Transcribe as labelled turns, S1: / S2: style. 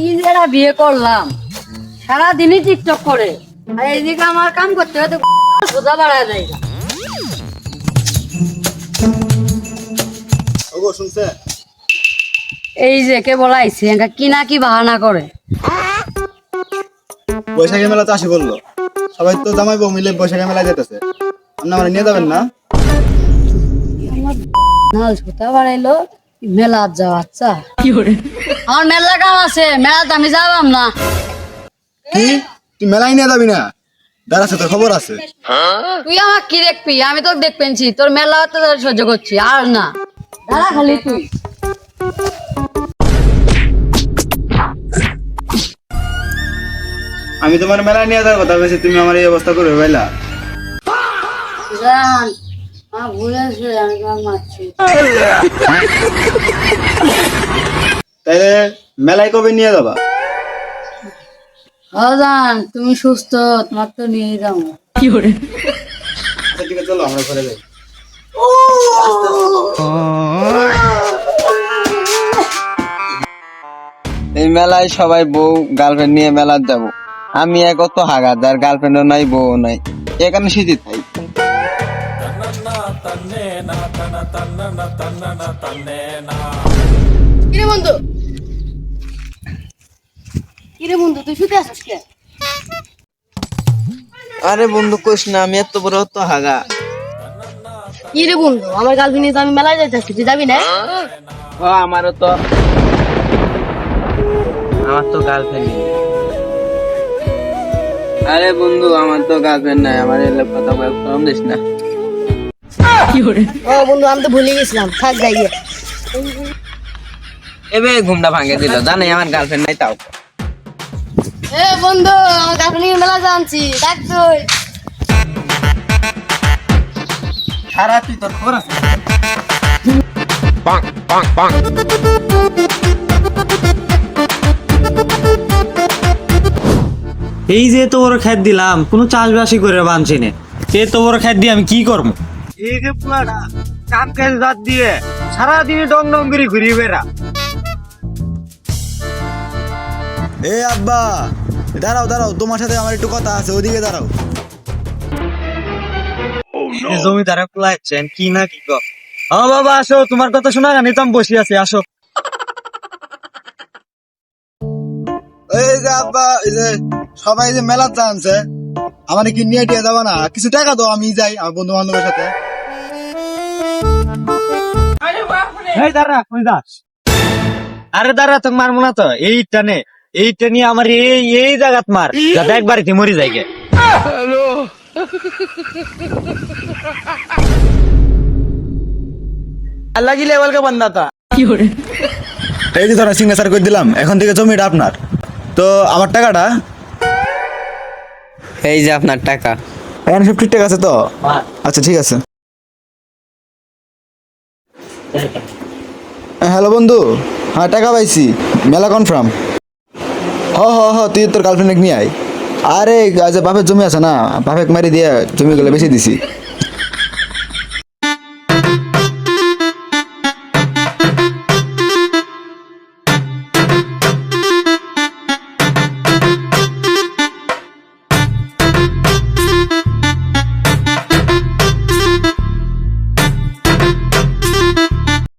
S1: নিজেরা বিয়ে করলাম, সারাদিনই টিকটক করে, আর এইদিকে আমার কাম করতে হয়তো সোজা বাড়া যায় না।
S2: ওগো শুনছে?
S1: এই যে কে বলাইছে কি না কি বাহানা করে।
S2: বৈশাখী মেলা তো আসি বললো, সবাই তো জামাই বউ মিলে বৈশাখী মেলায় যেতেছে, আপনি আমার নিয়ে যাবেন না?
S1: আমার সোজা বাড়াইলো মেলা যাওয়া। আচ্ছা আমার মেলা কাম আছে, মেলাতে আমি যাবাম না।
S2: কি তুই মেলায় নিয়ে যাবি না? দাঁড়াচ্ছে তোর খবর আছে।
S1: তুই আমার কি দেখবি? আমি তোকে দেখবেনছি, তোর মেলা তো সহ্য করছি আর না। দাঁড়া খালি তুই।
S2: আমি তোমার মেলায় নিয়ে যাওয়ার কথা বলছি, তুমি আমার এই অবস্থা করবে ভাইলা?
S1: জান ভুলেছে, আমি তোমাকে মারছি।
S2: তাইলে মেলায় কবে নিয়ে যাবা?
S1: জান তুমি সুস্থ, তোমার তো নিয়ে যাবো।
S2: আচ্ছা ঠিক আছে, চলো আমরা ঘরে যাই।
S3: এই মেলায় সবাই বউ গার্লফ্রেন্ড নিয়ে মেলার যাব, আমি কত হাগা, যার গার্লফ্রেন্ডও নাই বউ নাই, এখানে শীতে তাই।
S1: কিরে বন্ধু, কিরে বন্ধু তুই শুতে আসিস কে?
S3: আরে বন্ধু কইস না, আমি এত বড় তো হাগা।
S1: কিরে বন্ধু, আমার গার্লফ্রেন্ড নিয়ে তো আমি মেলায় যাইতেছি, তুই যাবি না?
S3: আমার তো গার্লফ্রেন্ড নেই। আরে বন্ধু আমার তো গার্লফ্রেন্ড নাই, আমার এলে কথা কম দিস না।
S1: ও বন্ধু আমি তো ভুলে গেছিলাম, থাক যাই গিয়ে।
S3: এবে ঘুমটা ভাঙে দিল, জানে আমার গার্লফ্রেন্ড নাই তাও।
S1: এ বন্ধু আমার গার্লফ্রেন্ড নিয়ে মেলা যাচ্ছি, দেখ তুই।
S3: সারা তুই তোর খবর আছে?
S4: এই যে তো বড় খ্যাত দিলাম, কোনো চাষবাসই করে বানছি না। এ তো বড় খ্যাত দিয়ে আমি কি করবো? এই যে পুলাটা কাম কাজ বাদ দিয়ে সারাদিনে ডং ডং করে ঘুরিয়ে বেড়া।
S2: এ আব্বা, দাঁড়াও দাঁড়াও, তোমার সাথে আমার একটু কথা আছে, ওদিকে দাঁড়াও।
S4: জমিদারে পুলাচ্ছেন কি না কি কর। হ্যাঁ বাবা আসো, তোমার কথা শোনা গানি তো আমি বসে আছি, আসো।
S2: এই যে আব্বা, এই যে সবাই যে মেলা জানছে, আমার কি নিয়ে টিয়ে যাবা না? কিছু টাকা দাও, আমি যাই আমার বন্ধু বান্ধবের সাথে।
S4: এই দাঁড়া, কই যাস? আরে দাঁড়া, তোকে মারবো না তো, এইটা নিয়ে আমার এই জায়গাত মার, যাতে একবারে মরি যাই গে।
S3: আল্লাহ কি লেভেল কে বান্দা তা।
S2: এই যে ধরেন সিগনেচার করে দিলাম, এখন থেকে জমিটা আপনার। তো আমার টাকাটা?
S3: এই যে আপনার টাকা।
S2: এখন সব ঠিকঠাক আছে তো? আচ্ছা ঠিক আছে। হ্যালো বন্ধু, হ্যাঁ টাকা পাইছি, মেলা কনফার্ম। তুই তোর গার্লফ্রেন্ড নিয়ে আয়। আরে বাপের জমি আছে না, বাপেক মারি দিয়ে জমিগুলো বেশি দিছি।